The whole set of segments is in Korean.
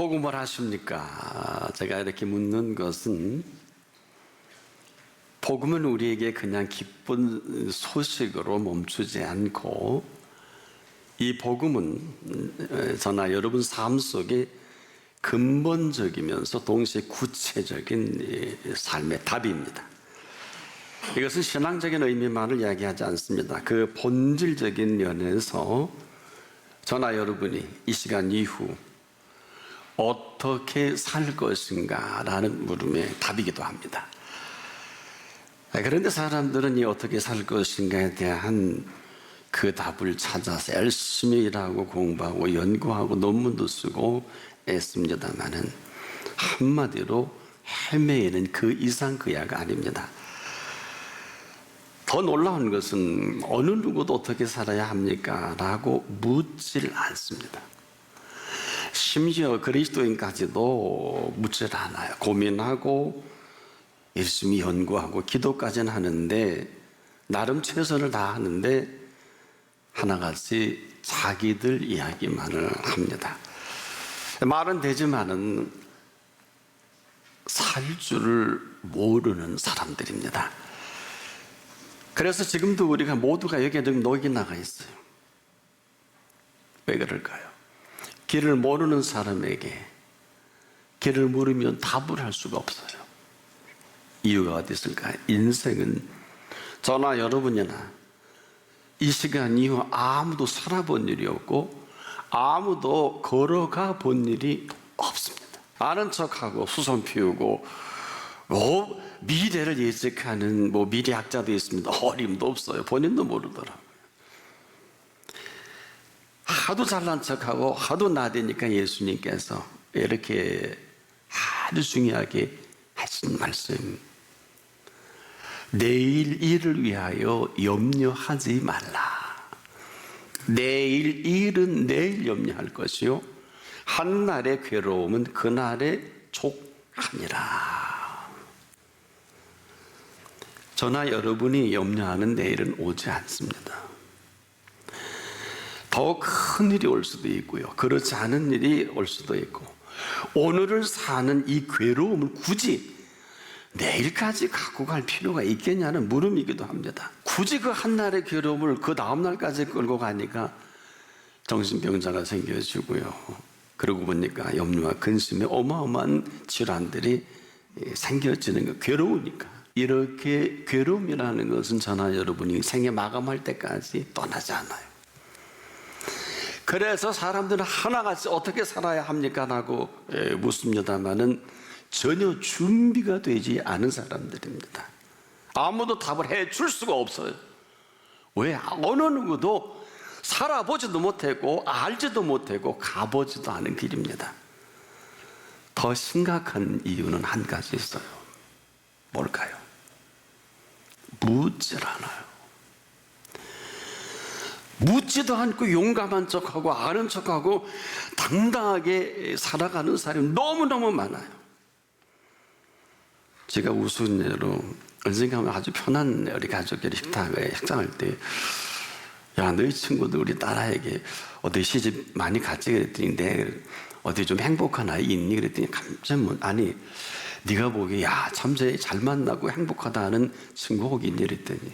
복음을 하십니까? 제가 이렇게 묻는 것은 복음은 우리에게 그냥 기쁜 소식으로 멈추지 않고 이 복음은 저나 여러분 삶 속에 근본적이면서 동시에 구체적인 삶의 답입니다. 이것은 신앙적인 의미만을 이야기하지 않습니다. 그 본질적인 면에서 저나 여러분이 이 시간 이후 어떻게 살 것인가 라는 물음의 답이기도 합니다. 그런데 사람들은 이 어떻게 살 것인가에 대한 그 답을 찾아서 열심히 일하고 공부하고 연구하고 논문도 쓰고 애씁니다마는 한마디로 헤매이는 그 이상 그 야가 아닙니다. 더 놀라운 것은 어느 누구도 어떻게 살아야 합니까? 라고 묻질 않습니다. 심지어 그리스도인까지도 묻질 않아요. 고민하고 열심히 연구하고 기도까지는 하는데 나름 최선을 다하는데 하나같이 자기들 이야기만을 합니다. 말은 되지만은 살 줄을 모르는 사람들입니다. 그래서 지금도 우리가 모두가 여기에 녹이 나가 있어요. 왜 그럴까요? 길을 모르는 사람에게 길을 물으면 답을 할 수가 없어요. 이유가 어디 있을까요? 인생은 저나 여러분이나 이 시간 이후 아무도 살아본 일이 없고 아무도 걸어가 본 일이 없습니다. 아는 척하고 수선 피우고 미래를 예측하는 미래학자도 있습니다. 어림도 없어요. 본인도 모르더라고요. 하도 잘난 척하고 하도 나대니까 예수님께서 이렇게 아주 중요하게 하신 말씀, 내일 일을 위하여 염려하지 말라. 내일 일은 내일 염려할 것이요 한날의 괴로움은 그날의 족하니라. 저나 여러분이 염려하는 내일은 오지 않습니다. 더 큰 일이 올 수도 있고요, 그렇지 않은 일이 올 수도 있고, 오늘을 사는 이 괴로움을 굳이 내일까지 갖고 갈 필요가 있겠냐는 물음이기도 합니다. 굳이 그 한날의 괴로움을 그 다음날까지 끌고 가니까 정신병자가 생겨지고요, 그러고 보니까 염려와 근심의 어마어마한 질환들이 생겨지는 거, 괴로우니까. 이렇게 괴로움이라는 것은 저나 여러분이 생애 마감할 때까지 떠나지 않아요. 그래서 사람들은 하나같이 어떻게 살아야 합니까? 라고 묻습니다마는 전혀 준비가 되지 않은 사람들입니다. 아무도 답을 해줄 수가 없어요. 왜? 어느 누구도 살아보지도 못했고 알지도 못했고 가보지도 않은 길입니다. 더 심각한 이유는 한 가지 있어요. 뭘까요? 묻질 않아요. 묻지도 않고 용감한 척하고 아는 척하고 당당하게 살아가는 사람이 너무너무 많아요. 제가 우스운 예로 언젠가 아주 편한 우리 가족끼리 식당할 때, 야, 너희 친구들 우리 딸아이에게 어디 시집 많이 갔지? 그랬더니 내 어디 좀 행복한 아이 있니? 그랬더니 아니 네가 보기에 야, 참 잘 만나고 행복하다 하는 친구 혹 있니? 그랬더니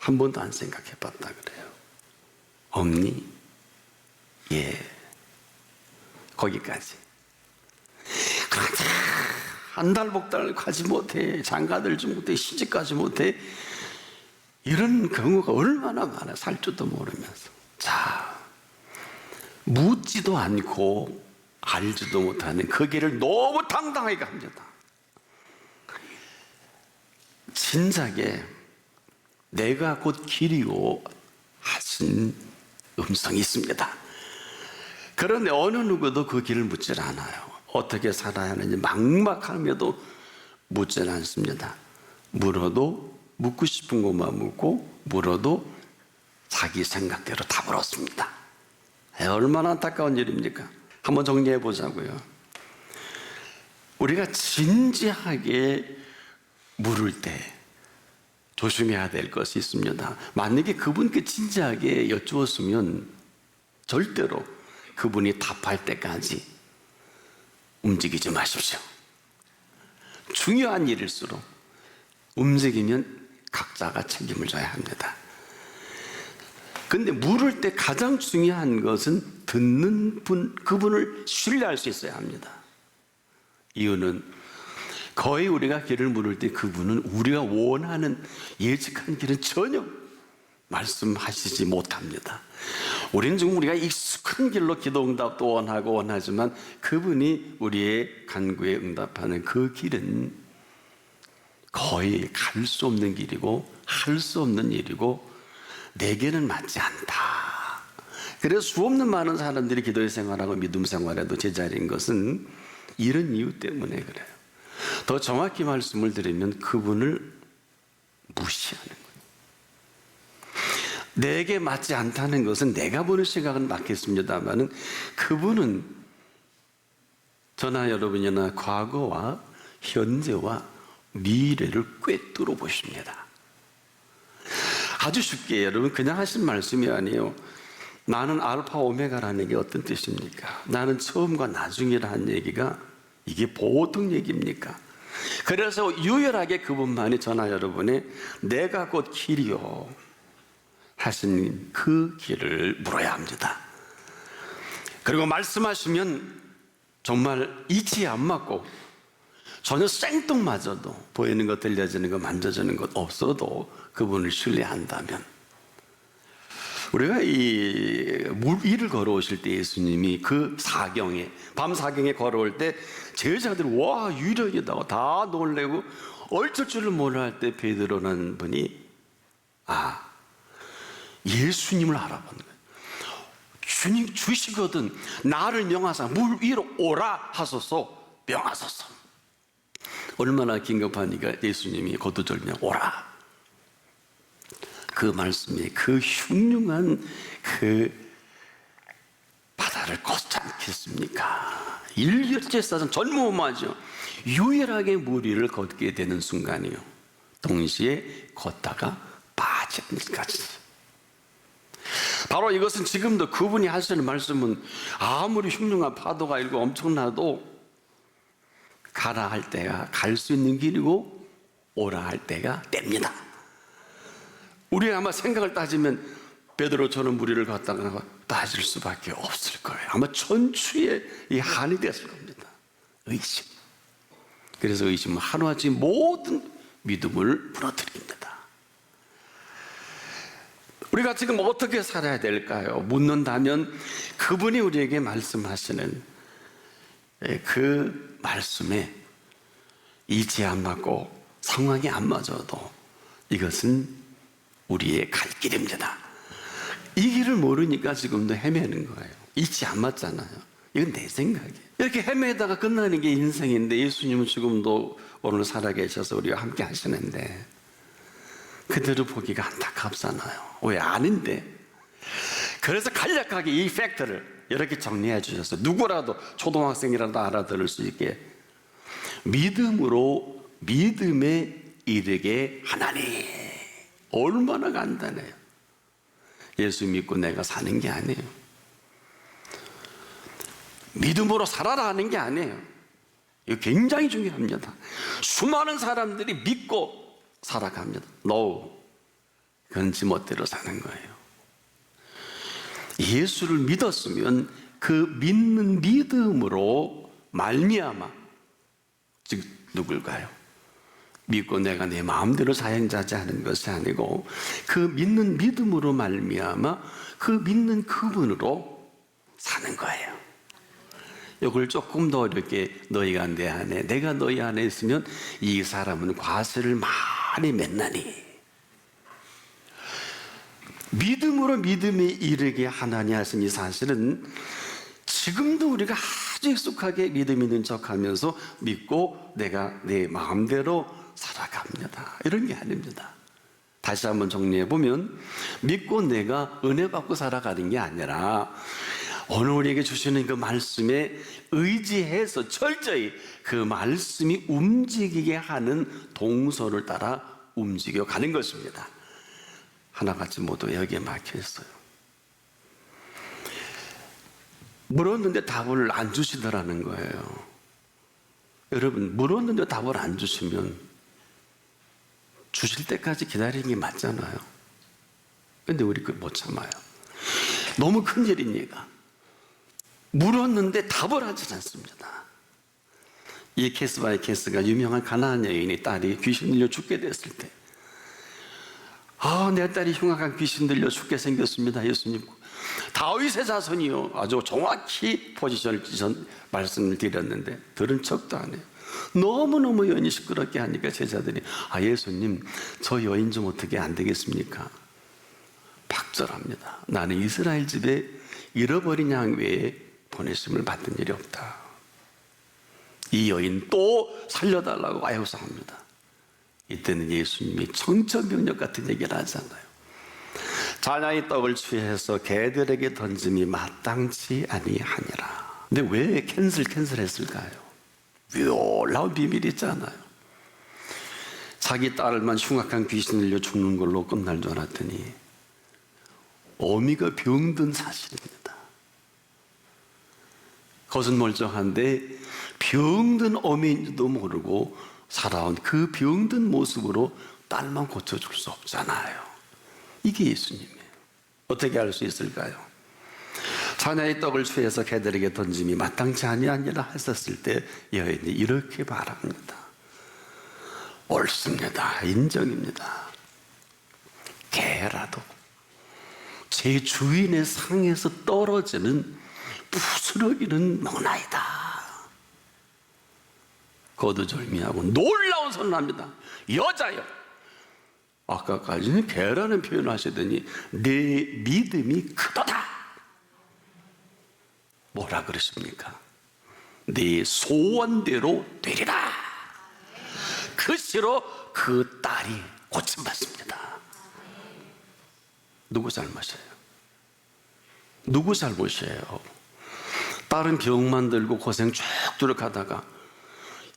한 번도 안 생각해 봤다 그래요. 없니? 예. 거기까지. 그러자 한 달 복달 가지 못해, 장가들지 못해, 시집가지 못해, 이런 경우가 얼마나 많아. 살 줄도 모르면서. 자, 묻지도 않고 알지도 못하는 그 길을 너무 당당하게 갑니다. 진작에 내가 곧 길이요 하신 음성이 있습니다. 그런데 어느 누구도 그 길을 묻질 않아요. 어떻게 살아야 하는지 막막하며도 묻질 않습니다. 물어도 묻고 싶은 것만 묻고, 물어도 자기 생각대로 답을 얻습니다. 얼마나 안타까운 일입니까? 한번 정리해 보자고요. 우리가 진지하게 물을 때 조심해야 될 것이 있습니다. 만약에 그분께 진지하게 여쭈었으면 절대로 그분이 답할 때까지 움직이지 마십시오. 중요한 일일수록 움직이면 각자가 책임을 져야 합니다. 근데 물을 때 가장 중요한 것은 듣는 분, 그분을 신뢰할 수 있어야 합니다. 이유는 거의 우리가 길을 물을 때 그분은 우리가 원하는 예측한 길은 전혀 말씀하시지 못합니다. 우리는 지금 우리가 익숙한 길로 기도 응답도 원하지만 그분이 우리의 간구에 응답하는 그 길은 거의 갈 수 없는 길이고 할 수 없는 일이고 내게는 맞지 않다. 그래서 수없는 많은 사람들이 기도의 생활하고 믿음 생활에도 제자리인 것은 이런 이유 때문에 그래요. 더 정확히 말씀을 드리면 그분을 무시하는 거예요. 내게 맞지 않다는 것은 내가 보는 시각은 맞겠습니다만 그분은 저나 여러분이나 과거와 현재와 미래를 꿰뚫어 보십니다. 아주 쉽게 여러분 그냥 하신 말씀이 아니에요. 나는 알파 오메가라는 게 어떤 뜻입니까? 나는 처음과 나중이라는 얘기가 이게 보통 얘기입니까? 그래서 유일하게 그분만이 저나 여러분의 내가 곧 길이요 하신 그 길을 물어야 합니다. 그리고 말씀하시면 정말 이치에 안 맞고 전혀 생뚱맞아도 보이는 것, 들려지는 것, 만져지는 것 없어도 그분을 신뢰한다면 우리가 이 물 위를 걸어오실 때 예수님이 그 사경에 밤 사경에 걸어올 때 제자들이 와 유령이다 다 놀래고 어쩔 줄을 몰라 할 때 베드로라는 분이 예수님을 알아본 거예요. 주님 주시거든 나를 명하사 물 위로 오라 하소서 명하소서. 얼마나 긴급하니까 예수님이 거두절미하고 오라. 그 말씀이 그 흉흉한 그 바다를 걷지 않겠습니까? 일열제사장 전무후무하죠. 유일하게 물 위를 걷게 되는 순간이요. 동시에 걷다가 빠지는 것까지. 바로 이것은 지금도 그분이 하시는 말씀은 아무리 흉흉한 파도가 일고 엄청나도 가라 할 때가 갈 수 있는 길이고 오라 할 때가 때입니다. 우리가 아마 생각을 따지면 베드로처럼 무리를 걷다가 빠질 수밖에 없을 거예요. 아마 천추의 이 한이 됐을 겁니다. 의심. 그래서 의심은 하루아침에 모든 믿음을 무너뜨립니다. 우리가 지금 어떻게 살아야 될까요? 묻는다면 그분이 우리에게 말씀하시는 그 말씀에 이치에 안 맞고 상황이 안 맞아도 이것은 우리의 갈 길입니다. 이 길을 모르니까 지금도 헤매는 거예요. 이치 안 맞잖아요. 이건 내 생각이에요. 이렇게 헤매다가 끝나는 게 인생인데 예수님은 지금도 오늘 살아계셔서 우리와 함께 하시는데 그대로 보기가 안타깝잖아요. 왜 아닌데? 그래서 간략하게 이 팩트를 이렇게 정리해 주셔서 누구라도 초등학생이라도 알아들을 수 있게 믿음으로 믿음에 이르게 하나니. 얼마나 간단해요. 예수 믿고 내가 사는 게 아니에요. 믿음으로 살아라 하는 게 아니에요. 이거 굉장히 중요합니다. 수많은 사람들이 믿고 살아갑니다. No. 그건 지 멋대로 사는 거예요. 예수를 믿었으면 그 믿는 믿음으로 말미암아 즉 누굴까요? 믿고 내가 내 마음대로 사행자지 하는 것이 아니고 그 믿는 믿음으로 말미암아 그 믿는 그분으로 사는 거예요. 이걸 조금 더 이렇게 너희가 내 안에 내가 너희 안에 있으면 이 사람은 과실을 많이 맺나니 믿음으로 믿음에 이르게 하나니 하신 이 사실은 지금도 우리가 아주 익숙하게 믿음 있는 척하면서 믿고 내가 내 마음대로 살아갑니다. 이런 게 아닙니다. 다시 한번 정리해 보면 믿고 내가 은혜 받고 살아가는 게 아니라 오늘 우리에게 주시는 그 말씀에 의지해서 철저히 그 말씀이 움직이게 하는 동서를 따라 움직여 가는 것입니다. 하나같이 모두 여기에 막혀 있어요. 물었는데 답을 안 주시더라는 거예요. 여러분, 물었는데 답을 안 주시면 주실 때까지 기다리는 게 맞잖아요. 근데 우리 그걸 못 참아요. 너무 큰일이니까. 물었는데 답을 하지 않습니다. 이 케이스 바이 케이스가 유명한 가나안 여인의 딸이 귀신 들려 죽게 됐을 때, 내 딸이 흉악한 귀신 들려 죽게 생겼습니다, 예수님. 다윗의 자손이요. 아주 정확히 포지션을 말씀을 드렸는데 들은 척도 안 해요. 너무너무 여인이 시끄럽게 하니까 제자들이, 예수님, 저 여인 좀 어떻게 안 되겠습니까? 박절합니다. 나는 이스라엘 집에 잃어버린 양 외에 보내심을 받은 일이 없다. 이 여인 또 살려달라고 아유상합니다. 이때는 예수님이 청천벽력 같은 얘기를 하잖아요. 자녀의 떡을 취해서 개들에게 던짐이 마땅치 아니하니라. 근데 왜 캔슬했을까요? 놀라운 비밀이 있잖아요. 자기 딸만 흉악한 귀신 들려 죽는 걸로 끝날 줄 알았더니 어미가 병든 사실입니다. 겉은 멀쩡한데 병든 어미인지도 모르고 살아온 그 병든 모습으로 딸만 고쳐줄 수 없잖아요. 이게 예수님이에요. 어떻게 알 수 있을까요? 자녀의 떡을 취해서 개들에게 던짐이 마땅치 아니하니라 했었을 때 여인이 이렇게 말합니다. 옳습니다. 인정입니다. 개라도 제 주인의 상에서 떨어지는 부스러기는 먹나이다. 거두절미하고 놀라운 선언합니다. 여자여, 아까까지는 개라는 표현을 하시더니 내 믿음이 크도다. 뭐라 그러십니까? 네 소원대로 되리라. 그 시로 그 딸이 고침받습니다. 누구 잘못이에요? 누구 잘못이에요? 딸은 병만 들고 고생 쭉 노력하다가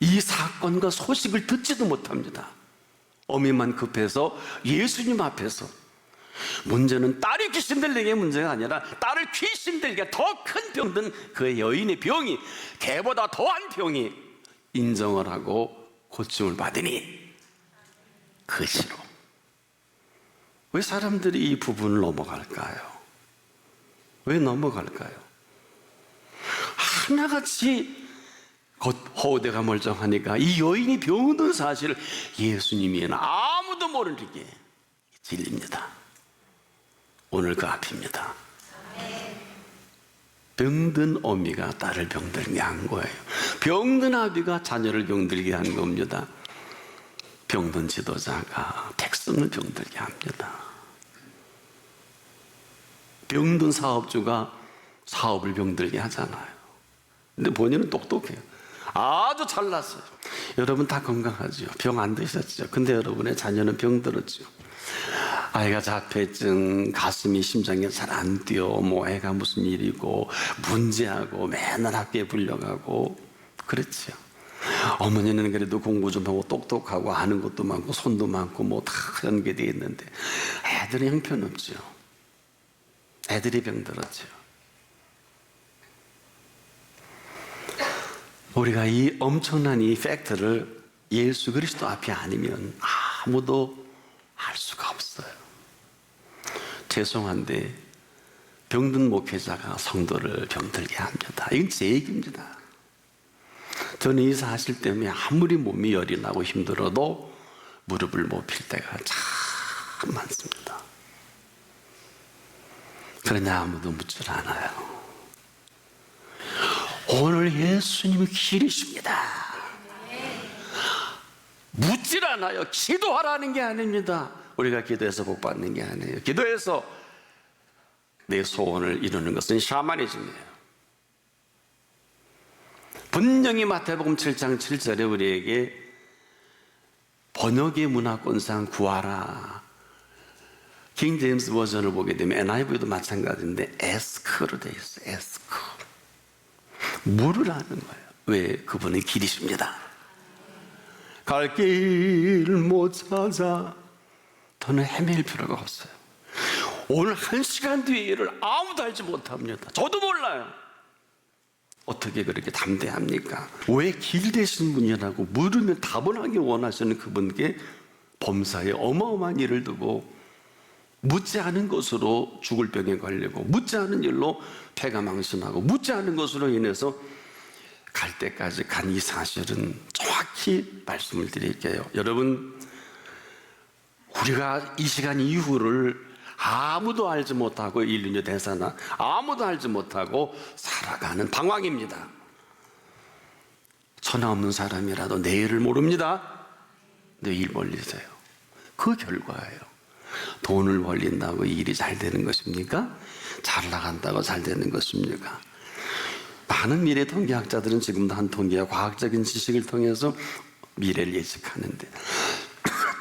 이 사건과 소식을 듣지도 못합니다. 어미만 급해서 예수님 앞에서, 문제는 딸이 귀신 들리게 문제가 아니라 딸을 귀신 들게 더 큰 병든 그 여인의 병이, 개보다 더한 병이 인정을 하고 고침을 받으니 그 시로. 왜 사람들이 이 부분을 넘어갈까요? 왜 넘어갈까요? 하나같이 허우대가 멀쩡하니까 이 여인이 병든 사실을 예수님이나 아무도 모르게 진리입니다. 오늘 그 앞입니다. 병든 어미가 딸을 병들게 한 거예요. 병든 아비가 자녀를 병들게 한 겁니다. 병든 지도자가 백성을 병들게 합니다. 병든 사업주가 사업을 병들게 하잖아요. 근데 본인은 똑똑해요. 아주 잘났어요. 여러분 다 건강하죠. 병 안 드셨죠. 근데 여러분의 자녀는 병들었죠. 아이가 자폐증, 가슴이 심장이 잘 안 뛰어, 뭐 애가 무슨 일이고 문제하고 맨날 학교에 불려가고 그렇죠. 어머니는 그래도 공부 좀 하고 똑똑하고 아는 것도 많고 손도 많고 뭐 다 연계되어 있는데 애들은 형편없죠. 애들이 병들었죠. 우리가 이 엄청난 이 팩트를 예수 그리스도 앞에 아니면 아무도 알 수가 없어요. 죄송한데 병든 목회자가 성도를 병들게 합니다. 이건 제 얘기입니다. 저는 이 사실 때문에 아무리 몸이 열이 나고 힘들어도 무릎을 못 필 때가 참 많습니다. 그러나 아무도 묻질 않아요. 오늘 예수님이 길이십니다. 묻질 않아요. 기도하라는 게 아닙니다. 우리가 기도해서 복 받는 게 아니에요. 기도해서 내 소원을 이루는 것은 샤머니즘이에요. 분명히 마태복음 7장 7절에 우리에게 번역의 문화권상 구하라. 킹 제임스 버전을 보게 되면 NIV도 마찬가지인데 에스크로 되어 있어요. 에스크. 물으라는 거예요. 왜? 그분은 길이십니다. 갈 길 못 찾아 더는 헤맬 필요가 없어요. 오늘 1시간 뒤의 일을 아무도 알지 못합니다. 저도 몰라요. 어떻게 그렇게 담대합니까? 왜 길 대신 분이라고 물으면 답을 하기 원하시는 그분께 범사에 어마어마한 일을 두고 묻지 않은 것으로 죽을 병에 걸리고 묻지 않은 일로 폐가 망신하고 묻지 않은 것으로 인해서 갈 때까지 간 이 사실은 정확히 말씀을 드릴게요. 여러분, 우리가 이 시간 이후를 아무도 알지 못하고 인류 대사나 아무도 알지 못하고 살아가는 방황입니다. 천하 없는 사람이라도 내일을 모릅니다. 내일 벌리세요. 그 결과예요. 돈을 벌린다고 일이 잘 되는 것입니까? 잘 나간다고 잘 되는 것입니까? 많은 미래 통계학자들은 지금도 한 통계와 과학적인 지식을 통해서 미래를 예측하는데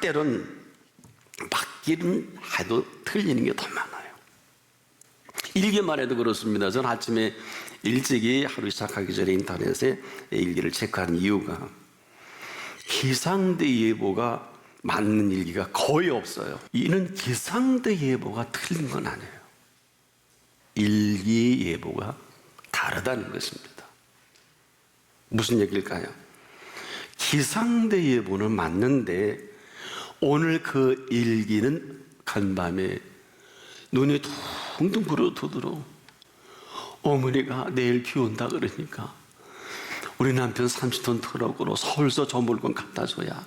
때론 맞기는 해도 틀리는 게 더 많아요. 일기만 해도 그렇습니다. 저는 아침에 일찍이 하루 시작하기 전에 인터넷에 일기를 체크하는 이유가 기상대 예보가 맞는 일기가 거의 없어요. 이는 기상대 예보가 틀린 건 아니에요. 일기 예보가 다르다는 것입니다. 무슨 얘기일까요? 기상대 예보는 맞는데 오늘 그 일기는 간밤에 눈이 둥둥 부러뜨도록 어머니가 내일 비 온다 그러니까 우리 남편 30톤 트럭으로 서울서 저 물건 갖다 줘야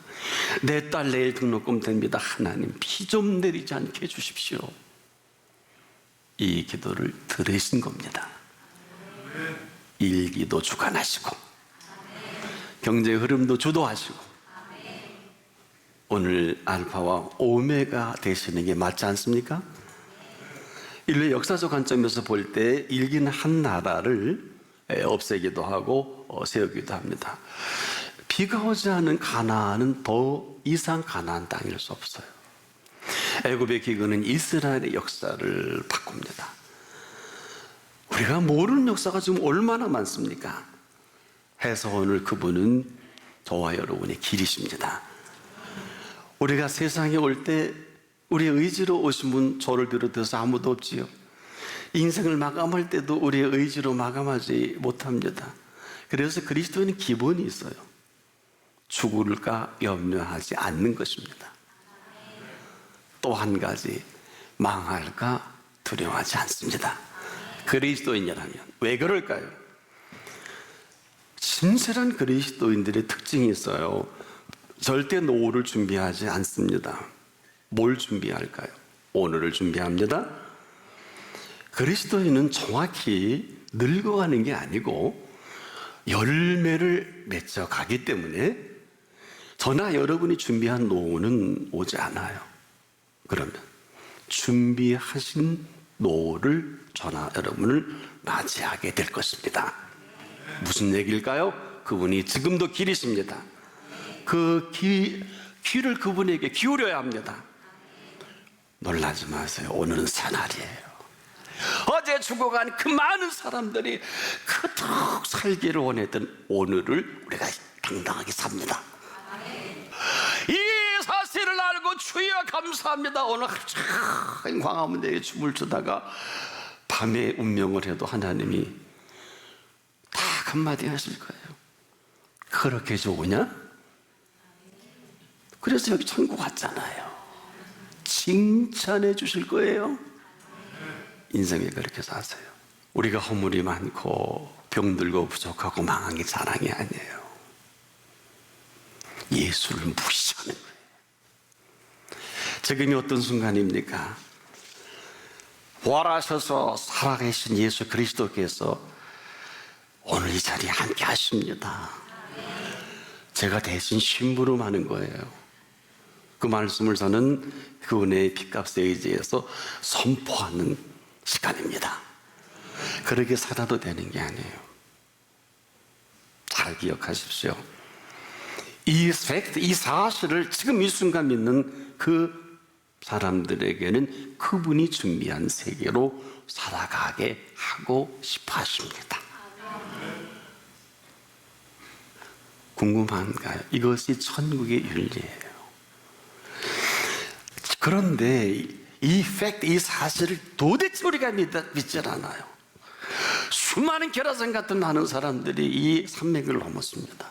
내 딸 내일 등록금 됩니다. 하나님 비 좀 내리지 않게 해주십시오. 이 기도를 들으신 겁니다. 일기도 주관하시고 경제 흐름도 주도하시고 오늘 알파와 오메가 되시는 게 맞지 않습니까? 인류 역사적 관점에서 볼 때 일기는 한 나라를 없애기도 하고 세우기도 합니다. 비가 오지 않은 가나안은 더 이상 가나안 땅일 수 없어요. 애굽의 기근은 이스라엘의 역사를 바꿉니다. 우리가 모르는 역사가 지금 얼마나 많습니까? 해서 오늘 그분은 저와 여러분의 길이십니다. 우리가 세상에 올 때 우리의 의지로 오신 분 저를 비롯해서 아무도 없지요. 인생을 마감할 때도 우리의 의지로 마감하지 못합니다. 그래서 그리스도인은 기본이 있어요. 죽을까 염려하지 않는 것입니다. 또 한 가지, 망할까 두려워하지 않습니다. 그리스도인이라면. 왜 그럴까요? 진실한 그리스도인들의 특징이 있어요. 절대 노후를 준비하지 않습니다. 뭘 준비할까요? 오늘을 준비합니다. 그리스도인은 정확히 늙어가는 게 아니고 열매를 맺어가기 때문에 저나 여러분이 준비한 노후는 오지 않아요. 그러면 준비하신 노후를 저나 여러분을 맞이하게 될 것입니다. 무슨 얘기일까요? 그분이 지금도 길이십니다. 그 귀를 그분에게 기울여야 합니다. 놀라지 마세요. 오늘은 새날이에요. 어제 죽어간 그 많은 사람들이 그토록 살기를 원했던 오늘을 우리가 당당하게 삽니다. 이 사실을 알고 주여 감사합니다. 오늘 하루 광화문대에 춤을 추다가 밤에 운명을 해도 하나님이 딱 한마디 하실 거예요. 그렇게 좋으냐? 그래서 여기 천국 왔잖아요. 칭찬해 주실 거예요. 인생에 그렇게 사세요. 우리가 허물이 많고 병들고 부족하고 망한 게 자랑이 아니에요. 예수를 무시하는 거예요. 지금이 어떤 순간입니까? 부활하셔서 살아계신 예수 그리스도께서 오늘 이 자리에 함께 하십니다. 제가 대신 심부름하는 거예요. 그 말씀을 저는 그 은혜의 핏값에 의지해서 선포하는 시간입니다. 그렇게 살아도 되는 게 아니에요. 잘 기억하십시오. 이 사실을 지금 이 순간 믿는 그 사람들에게는 그분이 준비한 세계로 살아가게 하고 싶어 하십니다. 궁금한가요? 이것이 천국의 윤리예요. 그런데 이 사실을 도대체 우리가 믿질 않아요. 수많은 결하산 같은 많은 사람들이 이 산맥을 넘었습니다.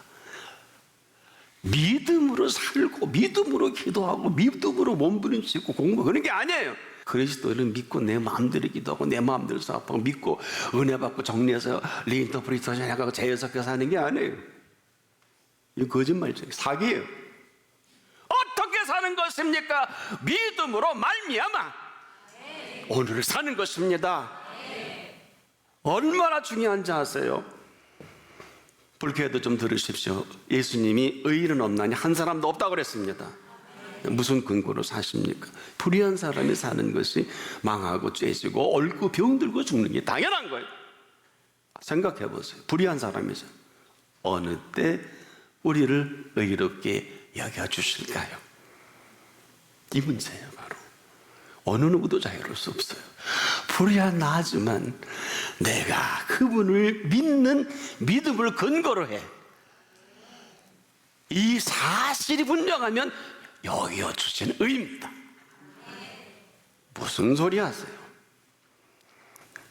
믿음으로 살고 믿음으로 기도하고 믿음으로 몸부림치고 공부 그런 게 아니에요. 그리스도를 믿고 내 마음대로 기도하고 내 마음대로 사업하고 믿고 은혜 받고 정리해서 리인터프리터션 해가지고 재해석해서 하는 게 아니에요. 이거 거짓말이죠. 사기예요. 어떻게 사는 것입니까? 믿음으로 말미암아 오늘을 사는 것입니다. 얼마나 중요한지 아세요? 불쾌해도 좀 들으십시오. 예수님이 의인은 없나니 한 사람도 없다고 그랬습니다. 무슨 근거로 사십니까? 불의한 사람이 사는 것이 망하고 죄지고 얽고 병들고 죽는 게 당연한 거예요. 생각해 보세요. 불의한 사람이죠. 어느 때 우리를 의롭게 여겨주실까요? 이 문제예요. 바로 어느 누구도 자유로울 수 없어요. 불의한 나지만 내가 그분을 믿는 믿음을 근거로 해. 이 사실이 분명하면 여겨주신 의입니다. 무슨 소리 하세요?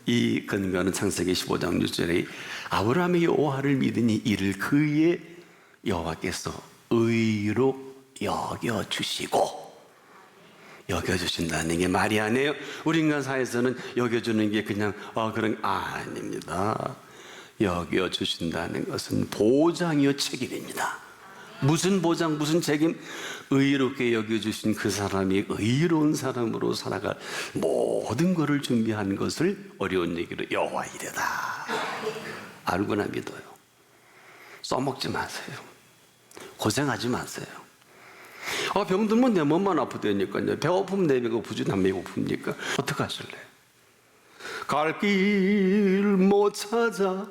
이 근거는 창세기 15장 6절에 아브라함의 여호와를 믿으니 이를 그의 여호와께서 의로 여겨주시고, 여겨주신다는 게 말이 아니에요. 우리 인간 사회에서는 여겨주는 게 그냥 그런 아닙니다. 여겨주신다는 것은 보장이요 책임입니다. 무슨 보장, 무슨 책임? 의롭게 여겨주신 그 사람이 의로운 사람으로 살아갈 모든 것을 준비한 것을 어려운 얘기로 여호와 이래다. 알고나 믿어요. 써먹지 마세요. 고생하지 마세요. 병들면 내 몸만 아프다니까요. 배고프면 내 배고프지 난 배고픕니까? 어떻게 하실래요? 갈 길 못 찾아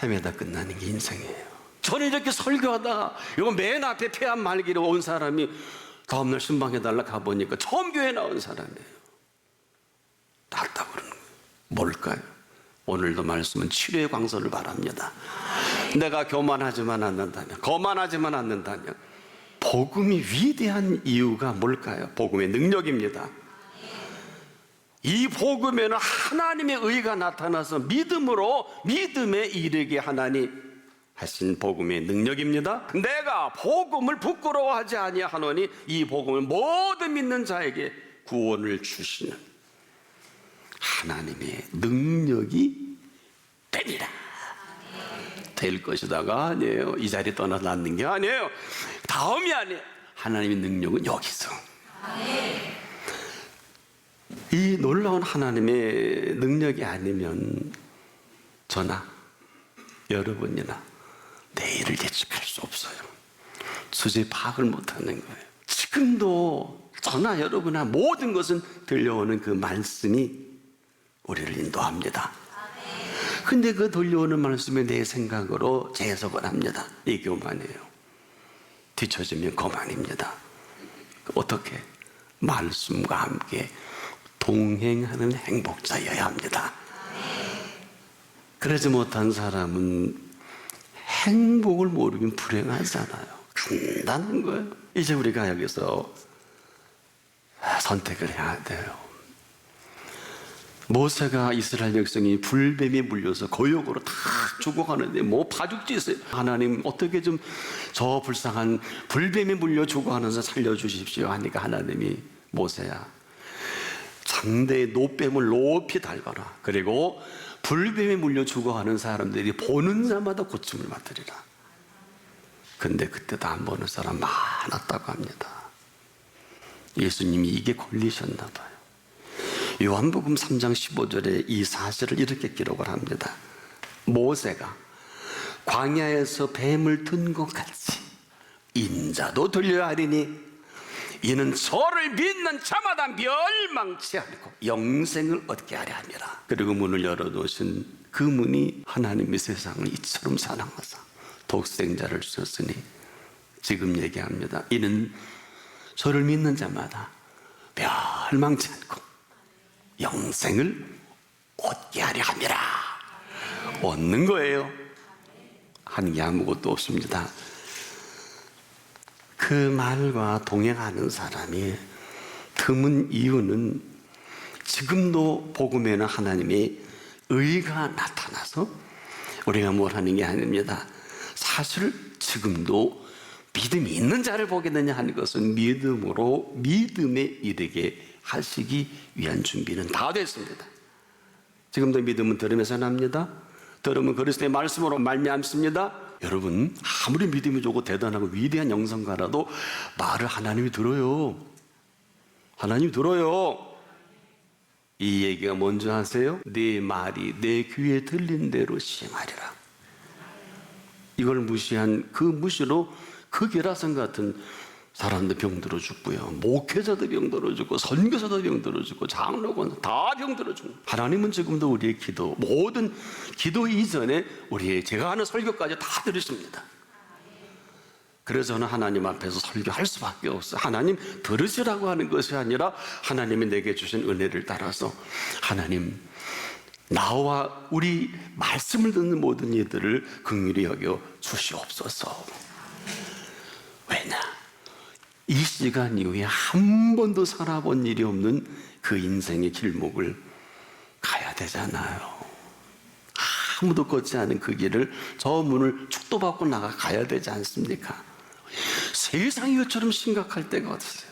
헤매다 끝나는 게 인생이에요. 저는 이렇게 설교하다가 이거 맨 앞에 폐암 말기로 온 사람이 다음날 신방해달라 가보니까 처음 교회 나온 사람이에요. 낫다고 그러는 거예요. 뭘까요? 오늘도 말씀은 치료의 광선을 바랍니다. 내가 교만하지만 않는다면, 거만하지만 않는다면 복음이 위대한 이유가 뭘까요? 복음의 능력입니다. 이 복음에는 하나님의 의가 나타나서 믿음으로 믿음에 이르게 하나니 하신 복음의 능력입니다. 내가 복음을 부끄러워하지 아니하노니 이 복음을 모든 믿는 자에게 구원을 주시는 하나님의 능력이 되리라. 될 것이다가 아니에요. 이 자리 떠나 낫는 게 아니에요. 다음이 아니에요. 하나님의 능력은 여기서. 이 놀라운 하나님의 능력이 아니면 저나 여러분이나 내일을 예측할 수 없어요. 주제 파악을 못하는 거예요. 지금도 저나 여러분이나 모든 것은 들려오는 그 말씀이 우리를 인도합니다. 근데 그 들려오는 말씀에 내 생각으로 재해석을 합니다. 이 교만이에요. 뒤처지면 거만입니다. 어떻게? 말씀과 함께 동행하는 행복자여야 합니다. 그러지 못한 사람은 행복을 모르면 불행하잖아요. 간단한 거예요. 이제 우리가 여기서 선택을 해야 돼요. 모세가 이스라엘 백성이 불뱀에 물려서 거역으로 다 죽어가는데 뭐 파죽지세요. 하나님 어떻게 좀 저 불쌍한 불뱀에 물려 죽어가는 자 살려주십시오 하니까 하나님이 모세야 장대의 노뱀을 높이 달거라. 그리고 불뱀에 물려 죽어가는 사람들이 보는 자마다 고침을 받으리라. 근데 그때도 안 보는 사람 많았다고 합니다. 예수님이 이게 걸리셨나 봐요. 요한복음 3장 15절에 이 사실을 이렇게 기록을 합니다. 모세가 광야에서 뱀을 든 것 같이 인자도 들려야 하리니 이는 저를 믿는 자마다 멸망치 않고 영생을 얻게 하려 함이라. 그리고 문을 열어두신 그 문이 하나님의 세상을 이처럼 사랑하사 독생자를 주셨으니 지금 얘기합니다. 이는 저를 믿는 자마다 멸망치 않고 영생을 얻게 하려 함이라. 얻는 거예요. 하는 게 아무것도 없습니다. 그 말과 동행하는 사람이 드문 이유는 지금도 복음에는 하나님의 의가 나타나서 우리가 뭘 하는 게 아닙니다. 사실 지금도 믿음이 있는 자를 보겠느냐 하는 것은 믿음으로 믿음에 이르게 하시기 위한 준비는 다 됐습니다. 지금도 믿음은 들음에서 납니다. 들음은 그리스도의 말씀으로 말미암습니다. 여러분, 아무리 믿음이 좋고 대단하고 위대한 영성가라도 말을 하나님이 들어요. 하나님 들어요. 이 얘기가 뭔지 아세요? 네 말이 내 귀에 들린 대로 시행하리라. 이걸 무시한 그 무시로 그 게라선 같은 사람들 병들어 죽고요, 목회자도 병들어 죽고 선교사도 병들어 죽고 장로건 다 병들어 죽고. 하나님은 지금도 우리의 기도, 모든 기도 이전에 우리의 제가 하는 설교까지 다 들으십니다. 그래서 저는 하나님 앞에서 설교할 수밖에 없어요. 하나님 들으시라고 하는 것이 아니라 하나님이 내게 주신 은혜를 따라서 하나님, 나와 우리 말씀을 듣는 모든 이들을 긍휼히 여겨 주시옵소서. 왜냐? 이 시간 이후에 한 번도 살아본 일이 없는 그 인생의 길목을 가야 되잖아요. 아무도 걷지 않은 그 길을, 저 문을 축도받고 가야 되지 않습니까? 세상이 이것처럼 심각할 때가 어딨어요?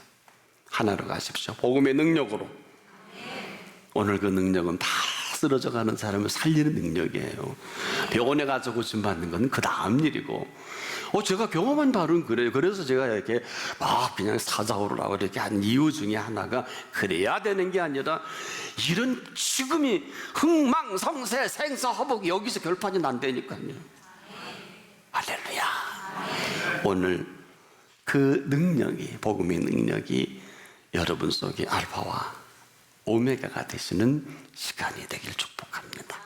하나로 가십시오. 복음의 능력으로. 오늘 그 능력은 다 쓰러져가는 사람을 살리는 능력이에요. 병원에 가서 고침받는 건 그 다음 일이고, 제가 경험한 바로는 그래요. 그래서 제가 이렇게 막 그냥 사자오르라고 이렇게 한 이유 중에 하나가, 그래야 되는 게 아니라 이런 지금이 흥망성쇠 생사화복 여기서 결판이 난다니까요. 할렐루야. 오늘 그 능력이, 복음의 능력이 여러분 속에 알파와 오메가가 되시는 시간이 되길 축복합니다.